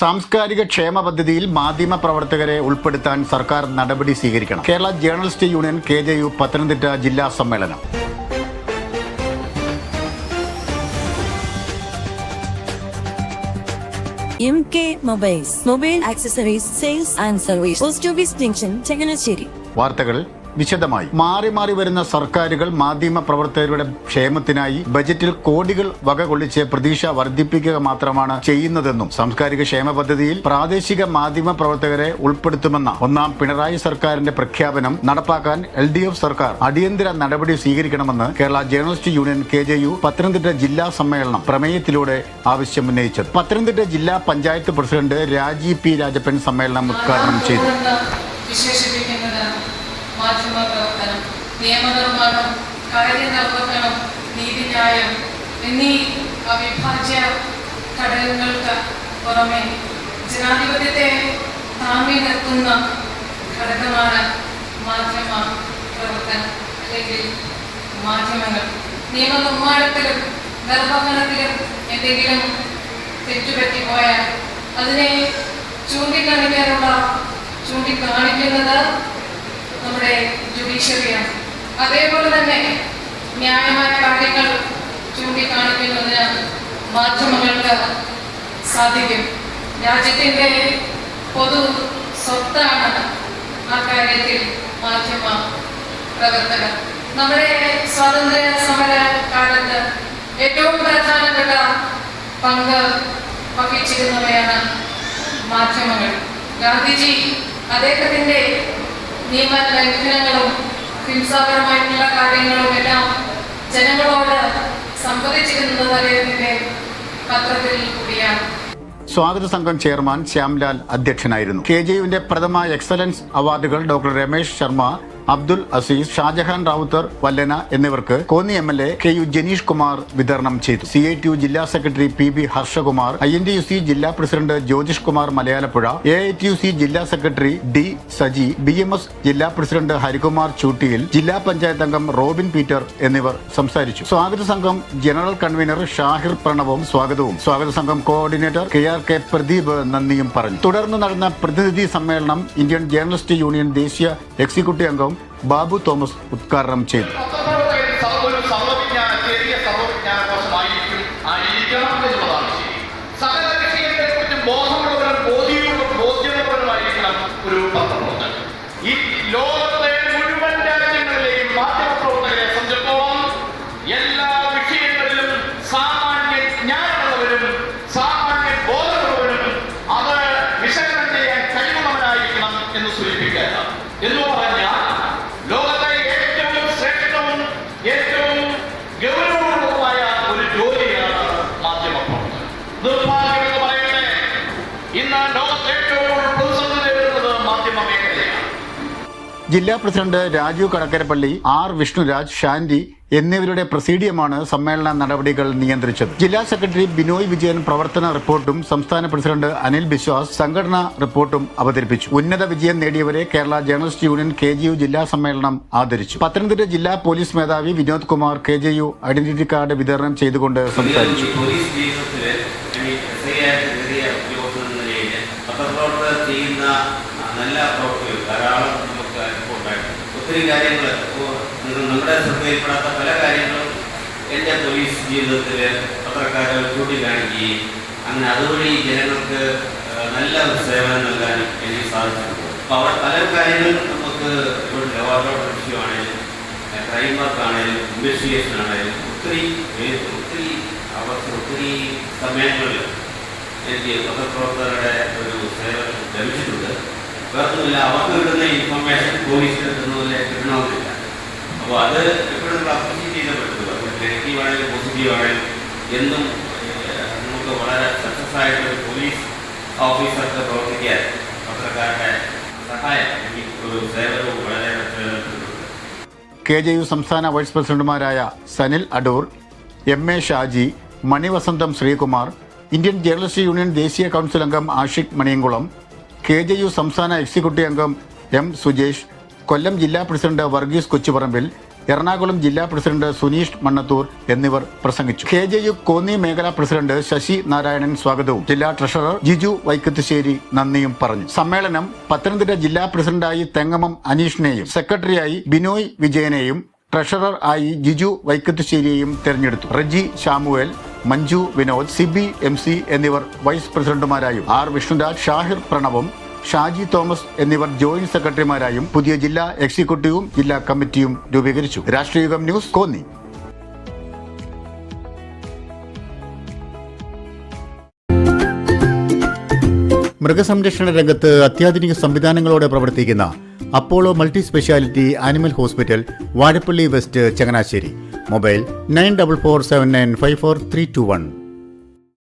സാംസ്കാരിക ക്ഷേമ പദ്ധതിയിൽ മാധ്യമ പ്രവർത്തകരെ ഉൾപ്പെടുത്താൻ സർക്കാർ നടപടി സ്വീകരിക്കണം. Kerala journalist union KJU Pathanamthitta ജില്ലാ സമ്മേളനം. MK Mobiles, Mobile Accessories, Sales and Service, Post Office Junction, Changanassery. വാർത്തകൾ വിശദമായി. മാറി മാറി വരുന്ന സർക്കാരുകൾ മാധ്യമ പ്രവർത്തകരുടെ ക്ഷേമത്തിനായി ബജറ്റിൽ കോടികൾ വകകൊള്ളിച്ച് പ്രതീക്ഷ വർദ്ധിപ്പിക്കുക മാത്രമാണ് ചെയ്യുന്നതെന്നും സാംസ്കാരിക ക്ഷേമ പദ്ധതിയിൽ പ്രാദേശിക മാധ്യമ പ്രവർത്തകരെ ഉൾപ്പെടുത്തുമെന്ന ഒന്നാം പിണറായി സർക്കാരിന്റെ പ്രഖ്യാപനം നടപ്പാക്കാൻ LDF സർക്കാർ അടിയന്തര നടപടി സ്വീകരിക്കണമെന്ന് Kerala journalist union KJU Pathanamthitta ജില്ലാ സമ്മേളനം പ്രമേയത്തിലൂടെ ആവശ്യമുന്നയിച്ചത്. പത്തനംതിട്ട ജില്ലാ പഞ്ചായത്ത് പ്രസിഡന്റ് രാജി P. രാജപ്പൻ സമ്മേളനം ഉദ്ഘാടനം ചെയ്തു. മാധ്യമപ്രവർത്തനം, നിയമനിർമ്മാണം, കാര്യനിർവഹണം, നീതിന്യായം എന്നീ അവിഭാജ്യ ഘടകങ്ങൾക്ക് പുറമെ ജനാധിപത്യത്തെ താങ്ങി നിർത്തുന്ന ഘടകമാണ് മാധ്യമ പ്രവർത്തനം അല്ലെങ്കിൽ മാധ്യമങ്ങൾ. നിയമനിർമ്മാണത്തിലും നിർവഹണത്തിലും എന്തെങ്കിലും തെറ്റുപറ്റിപ്പോയാൽ അതിനെ ചൂണ്ടിക്കാണിക്കുന്നത് നമ്മുടെ ജുഡീഷ്യറിയാണ്. അതേപോലെ തന്നെ ന്യായമായ കാര്യങ്ങൾ ചൂണ്ടിക്കാണിക്കുന്നതിന് മാധ്യമങ്ങൾക്ക് സാധിക്കും. രാജ്യത്തിൻ്റെ പൊതു സ്വത്താണ് ആ കാര്യത്തിൽ മാധ്യമ പ്രവർത്തകർ. നമ്മുടെ സ്വാതന്ത്ര്യ സമര കാലത്ത് ഏറ്റവും പ്രധാനപ്പെട്ട പങ്ക് വഹിച്ചിരുന്നവയാണ് മാധ്യമങ്ങൾ. ഗാന്ധിജി അദ്ദേഹത്തിൻ്റെ നിയമലംഘനങ്ങളും ഹിംസാപരമായിട്ടുള്ള കാര്യങ്ങളും എല്ലാം ജനങ്ങളോട് സംവദിച്ചിരുന്നത് അദ്ദേഹത്തിന്റെ പത്രത്തിൽ കൂടിയാണ്. സ്വാഗത സംഘം ചെയർമാൻ ശ്യാംലാൽ അധ്യക്ഷനായിരുന്നു. KJUവിന്റെ പ്രഥമ എക്സലൻസ് അവാർഡുകൾ ഡോക്ടർ രമേശ് ശർമ്മ, അബ്ദുൽ അസീസ്, ഷാജഹാൻ റാവുത്തർ വല്ലന എന്നിവർക്ക് കോന്നി MLA KU ജനീഷ് കുമാർ വിതരണം ചെയ്തു. CITU ജില്ലാ സെക്രട്ടറി PB ഹർഷകുമാർ, INTUC ജില്ലാ പ്രസിഡന്റ് ജ്യോതിഷ് കുമാർ മലയാലപ്പുഴ, AITUC ജില്ലാ സെക്രട്ടറി D. സജി, BMS ജില്ലാ പ്രസിഡന്റ് ഹരികുമാർ ചൂട്ടിയിൽ, ജില്ലാ പഞ്ചായത്ത് അംഗം റോബിൻ പീറ്റർ എന്നിവർ സംസാരിച്ചു. സ്വാഗത സംഘം ജനറൽ കൺവീനർ ഷാഹിർ പ്രണവും സ്വാഗതവും, സ്വാഗത സംഘം കോർഡിനേറ്റർ KRK പ്രദീപ് നന്ദിയും പറഞ്ഞു. തുടർന്ന് നടന്ന പ്രതിനിധി സമ്മേളനം ഇന്ത്യൻ ജേർണലിസ്റ്റ് യൂണിയൻ ദേശീയ എക്സിക്യൂട്ടീവ് അംഗം ബാബു തോമസ് ഉദ്ഘാടനം ചെയ്തു. എല്ലാ വിഷയങ്ങളിലും സാമാന്യ ജ്ഞാനമുള്ളവരും സാമാന്യ ബോധമുള്ളവരും അത് വിശകലനം ചെയ്യാൻ കഴിവുള്ളവരായിരിക്കണം എന്ന് സൂചിപ്പിക്കുക. എന്ന് പറഞ്ഞാൽ ലോകത്തെ ഏറ്റവും ശ്രേഷ്ഠവും ഏറ്റവും ഗൗരവമുള്ളതുമായ ഒരു ജോലിയാണ് മാധ്യമപ്രവർത്തനം. നിർഭാഗ്യമെന്ന് പറയട്ടെ, ഇന്ന് ലോകത്തെ ഏറ്റവും പ്രതിസന്ധി നേരിടുന്നത് മാധ്യമ മേഖലയാണ്. ജില്ലാ പ്രസിഡന്റ് രാജു കടക്കരപ്പള്ളി, R. വിഷ്ണുരാജ്, ഷാൻഡി എന്നിവരുടെ പ്രസീഡിയമാണ് സമ്മേളന നടപടികൾ നിയന്ത്രിച്ചത്. ജില്ലാ സെക്രട്ടറി ബിനോയ് വിജയൻ പ്രവർത്തന റിപ്പോർട്ടും സംസ്ഥാന പ്രസിഡന്റ് അനിൽ ബിശ്വാസ് സംഘടനാ റിപ്പോർട്ടും അവതരിപ്പിച്ചു. ഉന്നത വിജയം നേടിയവരെ കേരള ജേർണലിസ്റ്റ് യൂണിയൻ KJU ജില്ലാ സമ്മേളനം ആദരിച്ചു. പത്തനംതിട്ട ജില്ലാ പോലീസ് മേധാവി Vinod Kumar KJU identity card വിതരണം ചെയ്തുകൊണ്ട് സംസാരിച്ചു. ഒത്തിരി കാര്യങ്ങൾ നമ്മുടെ ശ്രദ്ധയിൽപ്പെടാത്ത പല കാര്യങ്ങളും എൻ്റെ പോലീസ് ജീവിതത്തിൽ പത്രക്കാരെ ചൂണ്ടിക്കാണിക്കുകയും അങ്ങനെ അതുവഴി ജനങ്ങൾക്ക് നല്ല സേവനം നൽകാൻ എനിക്ക് സാധിച്ചിട്ടുണ്ട്. അപ്പോൾ അവിടെ പല കാര്യങ്ങളും നമുക്ക് ഇപ്പോൾ ലവാട്ടോടെ വിഷയമാണെങ്കിലും ക്രൈം വർക്കാണെങ്കിലും ഇൻവെസ്റ്റിഗേഷൻ ആണെങ്കിലും ഒത്തിരി സമയങ്ങളിൽ എനിക്ക് പത്രപ്രവർത്തകരുടെ ഒരു സേവനം ലഭിച്ചിട്ടുണ്ട്. വേറൊന്നുമില്ല, അവർക്ക് കിട്ടുന്ന ഇൻഫർമേഷൻ പോലീസിന് കിട്ടണമെന്നില്ല. അപ്പോൾ അത് എപ്പോഴും നമ്മൾ അപ്രീഷിയേറ്റ് ചെയ്തേ പറ്റുള്ളൂ. നെഗറ്റീവ് ആണെങ്കിലും പോസിറ്റീവ് ആണെങ്കിലും എന്നും നമുക്ക് വളരെ സക്സസ് ആയിട്ടൊരു പോലീസ് ഓഫീസർക്ക് പ്രവർത്തിക്കാൻ പത്രക്കാരുടെ സഹായം ഒരു സേവനവും വളരെ പ്രയോജനപ്പെടുന്നുണ്ട്. KJU സംസ്ഥാന വൈസ് പ്രസിഡന്റുമാരായ Sanil Adoor, MA Shaji, Manivasantham Sreekumar, Indian journalist union ദേശീയ കൗൺസിൽ അംഗം ആഷിഖ് മണിയംകുളം, KJU സംസ്ഥാന എക്സിക്യൂട്ടീവ് അംഗം M. സുജേഷ്, കൊല്ലം ജില്ലാ പ്രസിഡന്റ് വർഗീസ് കൊച്ചുപറമ്പിൽ, എറണാകുളം ജില്ലാ പ്രസിഡന്റ് സുനീഷ് മണ്ണത്തൂർ എന്നിവർ പ്രസംഗിച്ചു. KJU കോന്നി മേഖലാ പ്രസിഡന്റ് ശശി നാരായണൻ സ്വാഗതവും ജില്ലാ ട്രഷറർ ജിജു വൈക്കത്തുശ്ശേരി നന്ദിയും പറഞ്ഞു. സമ്മേളനം പത്തനംതിട്ട ജില്ലാ പ്രസിഡന്റായി തെങ്ങമം അനീഷിനെയും സെക്രട്ടറിയായി ബിനോയ് വിജയനെയും ട്രഷറർ ആയി ജിജു വൈക്കത്തുശ്ശേരിയെയും തെരഞ്ഞെടുത്തു. റജി ശാമുവേൽ, മഞ്ജു വിനോദ്, സിബി MC എന്നിവർ വൈസ് പ്രസിഡന്റുമാരായും R വിഷ്ണുരാജ്, ഷാഹിർ പ്രണവും, ഷാജി തോമസ് എന്നിവർ ജോയിന്റ് സെക്രട്ടറിമാരായും പുതിയ ജില്ലാ എക്സിക്യൂട്ടീവും ജില്ലാ കമ്മിറ്റിയും രൂപീകരിച്ചു. രാഷ്ട്രീയകം ന്യൂസ്, കോന്നി. മൃഗസംരക്ഷണ രംഗത്ത് അത്യാധുനിക സംവിധാനങ്ങളോടെ പ്രവർത്തിക്കുന്ന Apollo multi speciality animal hospital, Vazhappally west, Changanassery. Mobile 9447954321.